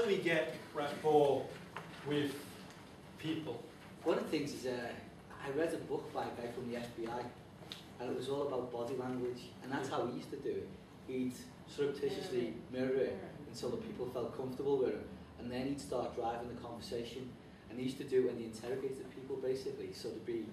do we get rapport with people? One of the things is, I read a book by a guy from the FBI, and it was all about body language, and that's how he used to do it. He'd surreptitiously mirror it until the people felt comfortable with him, and then he'd start driving the conversation. And he used to do it when he interrogated people, basically, so to be,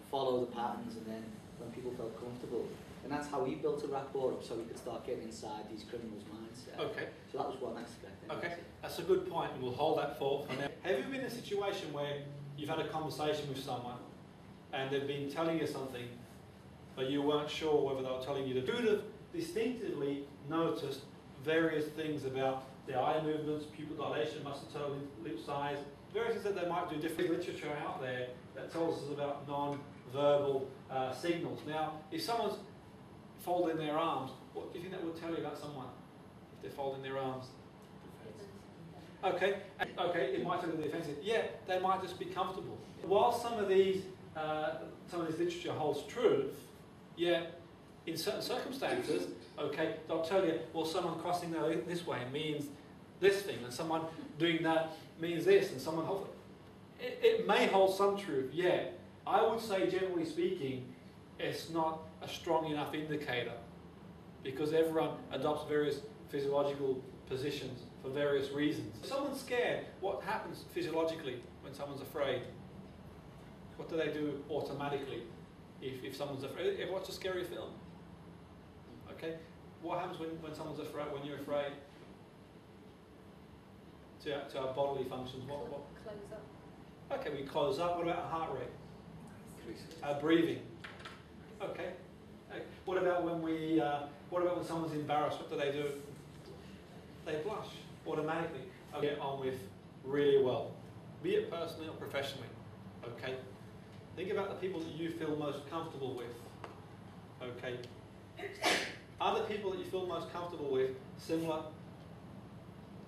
follow the patterns, and then when people felt comfortable. And that's how he built a rapport up, so he could start getting inside these criminals' minds. Okay. So that was one aspect. Okay, that's a good point, and we'll hold that for now. Have you been in a situation where you've had a conversation with someone, and they've been telling you something, but you weren't sure whether they were telling you the truth? You'd have distinctively noticed various things about their eye movements, pupil dilation, muscle tone, lip size, various things that they might do. Different literature out there that tells us about non-verbal signals. Now, if someone's folding their arms, what do you think that would tell you about someone if they're folding their arms? Okay, it might tell you they're defensive. Yeah, they might just be comfortable. While some of these literature holds truth, yeah, in certain circumstances, okay, they'll tell you, well, someone crossing this way means this thing, and someone doing that means this, and someone holds it. It may hold some truth, yeah. I would say, generally speaking, it's not a strong enough indicator, because everyone adopts various physiological positions for various reasons. If someone's scared, what happens physiologically when someone's afraid? What do they do automatically if someone's afraid? Ever watch a scary film? Okay, what happens when someone's afraid? When you're afraid? To our bodily functions, what? Close up. Okay, we close up. What about our heart rate? Our breathing. Okay. What about when when someone's embarrassed? What do? They blush automatically. I get on with really well, be it personally or professionally. Okay. Think about the people that you feel most comfortable with. Okay. Are the people that you feel most comfortable with similar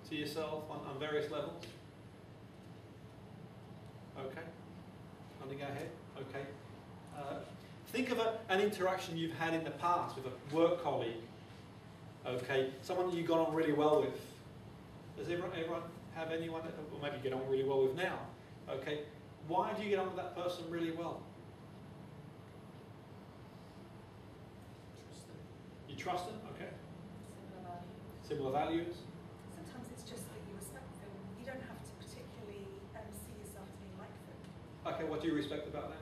to yourself on various levels? Okay. Want to go ahead? Okay. Think of an interaction you've had in the past with a work colleague. Okay, someone that you got on really well with. Does everyone have anyone that maybe you get on really well with now? Okay, why do you get on with that person really well? Trust them. You trust them? Okay. Similar values. Similar values? Sometimes it's just that you respect them. You don't have to particularly see yourself as being like them. Okay, what do you respect about that?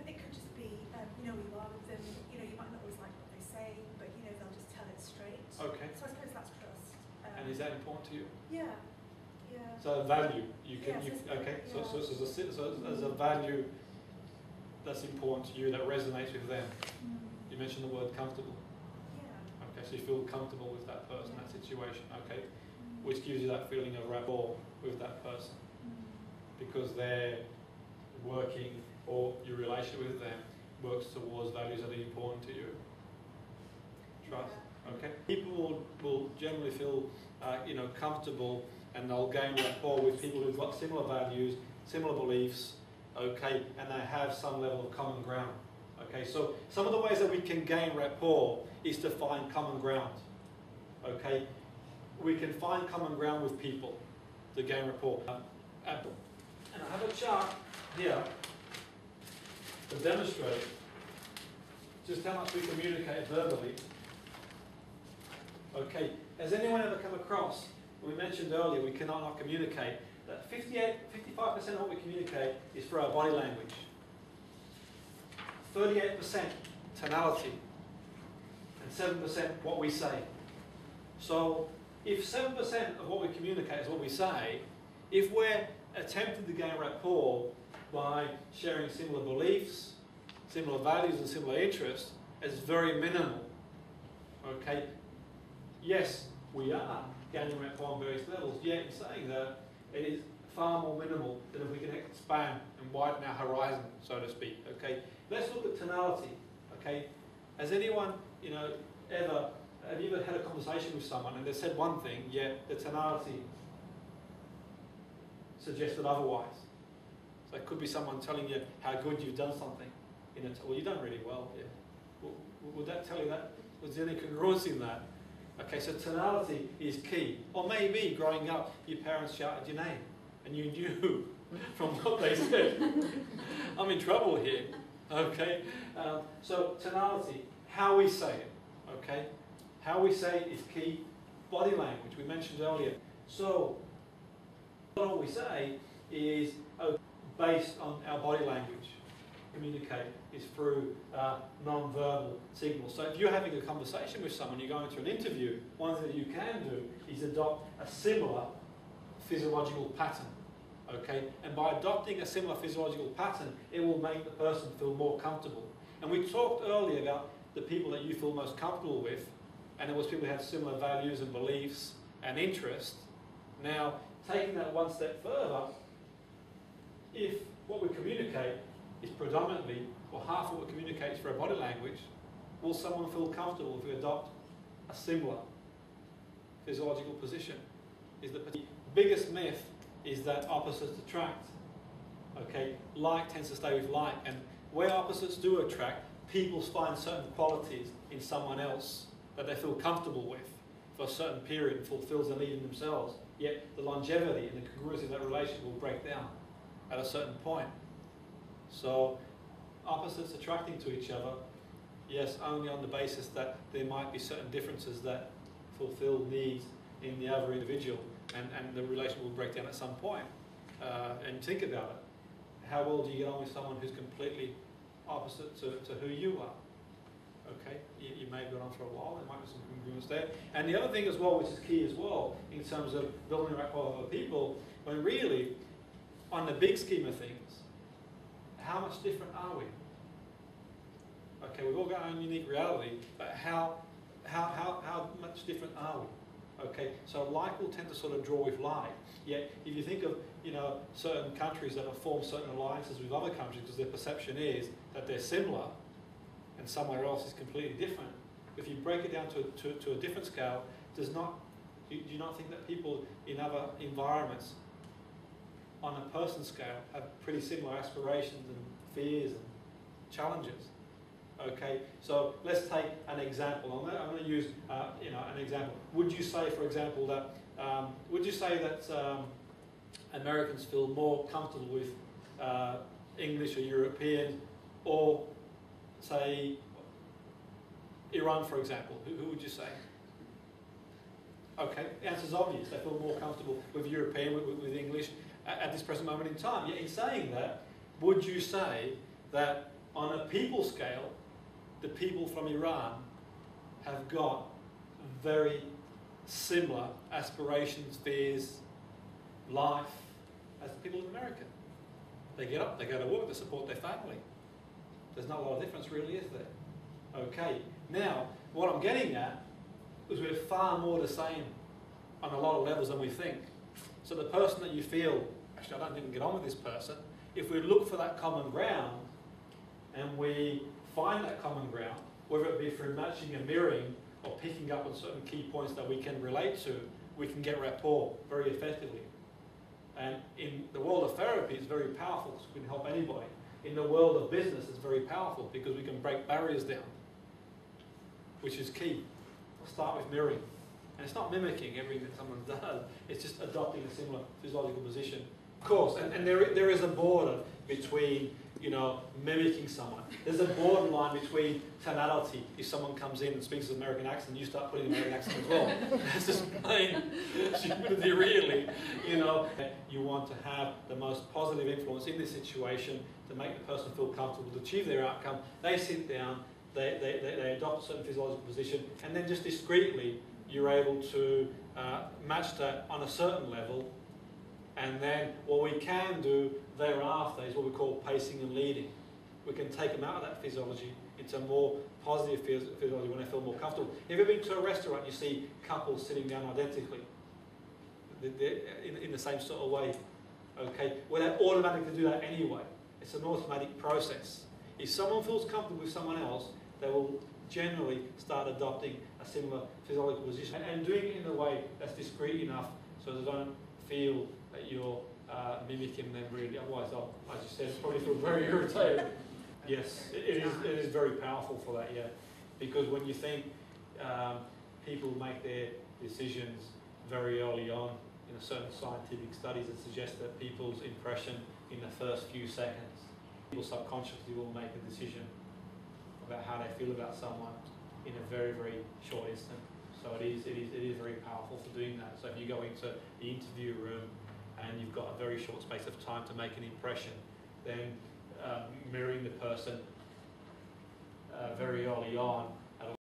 It could just be, you are with them. You might not always like what they say, but they'll just tell it straight. Okay. So I suppose that's trust. And is that important to you? Yeah. Yeah. So value, Yes, okay. yeah. So there's a value that's important to you that resonates with them. You mentioned the word comfortable. Yeah. Okay, so you feel comfortable with that person, that situation. Okay, which gives you that feeling of rapport with that person because they're working, or your relationship with them works towards values that are important to you. Trust. Okay. People will generally feel, comfortable, and they'll gain rapport with people who've got similar values, similar beliefs. Okay, and they have some level of common ground. Okay, so some of the ways that we can gain rapport is to find common ground. Okay, we can find common ground with people to gain rapport. Apple. And I have a chart here to demonstrate just how much we communicate verbally. Okay, has anyone ever come across, we mentioned earlier we cannot not communicate, that 55% of what we communicate is through our body language. 38% tonality, and 7% what we say. So if 7% of what we communicate is what we say, if we're attempting to gain rapport by sharing similar beliefs, similar values and similar interests, it's very minimal. Okay? Yes, we are gaining rapport on various levels, yet in saying that it is far more minimal than if we can expand and widen our horizon, so to speak. Okay? Let's look at tonality. Okay? Has anyone, have you ever had a conversation with someone and they said one thing, yet the tonality suggested otherwise? So it could be someone telling you how good you've done something. Well, you've done really well. Yeah. Would that tell you that? Was there any congruence in that? Okay, so tonality is key. Or maybe growing up, your parents shouted your name and you knew from what they said, I'm in trouble here. Okay, so tonality, how we say it. Okay, how we say it is key. Body language, we mentioned earlier. So, what we say is based on our body language. Communicate is through non-verbal signals. So if you're having a conversation with someone, you're going through an interview, one thing that you can do is adopt a similar physiological pattern. Okay? And by adopting a similar physiological pattern, it will make the person feel more comfortable. And we talked earlier about the people that you feel most comfortable with, and it was people who have similar values and beliefs and interests. Now, taking that one step further, if what we communicate is predominantly, or half of what we communicate is for our body language, will someone feel comfortable if we adopt a similar physiological position? Is the biggest myth is that opposites attract. Okay, like tends to stay with like, and where opposites do attract, people find certain qualities in someone else that they feel comfortable with for a certain period and fulfills a need in themselves. Yet the longevity and the congruency of that relationship will break down at a certain point. So opposites attracting to each other, yes, only on the basis that there might be certain differences that fulfill needs in the other individual, and the relationship will break down at some point. And think about it. How well do you get on with someone who's completely opposite to who you are? Okay, you may have gone on for a while, there might be some congruence there. And the other thing as well, which is key as well, in terms of building rapport with other people, when really, on the big scheme of things, how much different are we? Okay, we've all got our own unique reality, but how much different are we? Okay, so like will tend to sort of draw with like. Yet, if you think of, you know, certain countries that have formed certain alliances with other countries because their perception is that they're similar, and somewhere else is completely different. If you break it down to a different scale, do you not think that people in other environments, on a person scale, have pretty similar aspirations and fears and challenges? Okay, so let's take an example. I'm going to use an example. Would you say, for example, that Americans feel more comfortable with English or European, or say Iran, for example? Who would you say? Okay, the answer's obvious. They feel more comfortable with European, with English at this present moment in time. Yet in saying that, would you say that on a people scale, the people from Iran have got very similar aspirations, fears, life as the people of America? They get up, they go to work, they support their family. There's not a lot of difference really, is there? Okay, now what I'm getting at is we're far more the same on a lot of levels than we think. So the person that you feel, actually I don't think I can get on with this person, if we look for that common ground and we find that common ground, whether it be through matching and mirroring or picking up on certain key points that we can relate to, we can get rapport very effectively. And in the world of therapy, it's very powerful because we can help anybody. In the world of business, it's very powerful because we can break barriers down, which is key. We'll start with mirroring. And it's not mimicking everything that someone does, it's just adopting a similar physiological position. Of course, and there is a border between, you know, mimicking someone. There's a borderline between tonality. If someone comes in and speaks an American accent, you start putting an American accent as well. That's just plain stupidity, really. You know, you want to have the most positive influence in this situation to make the person feel comfortable, to achieve their outcome. They sit down, they adopt a certain physiological position, and then just discreetly, you're able to match that on a certain level. And then what we can do thereafter is what we call pacing and leading. We can take them out of that physiology into more positive physiology when they feel more comfortable. If you've been to a restaurant, you see couples sitting down identically in the same sort of way. Okay, well, they automatically do that anyway. It's an automatic process. If someone feels comfortable with someone else, they will generally start adopting a similar physiological position and doing it in a way that's discreet enough so they don't feel that you're mimicking them really. Otherwise, as you said, probably feel very irritated. Yes, it is very powerful for that, yeah. Because when you think, people make their decisions very early on. You know, certain scientific studies that suggest that people's impression in the first few seconds, people subconsciously will make a decision about how they feel about someone in a very, very short instant. So it is very powerful for doing that. So if you go into the interview room and you've got a very short space of time to make an impression, then mirroring the person very early on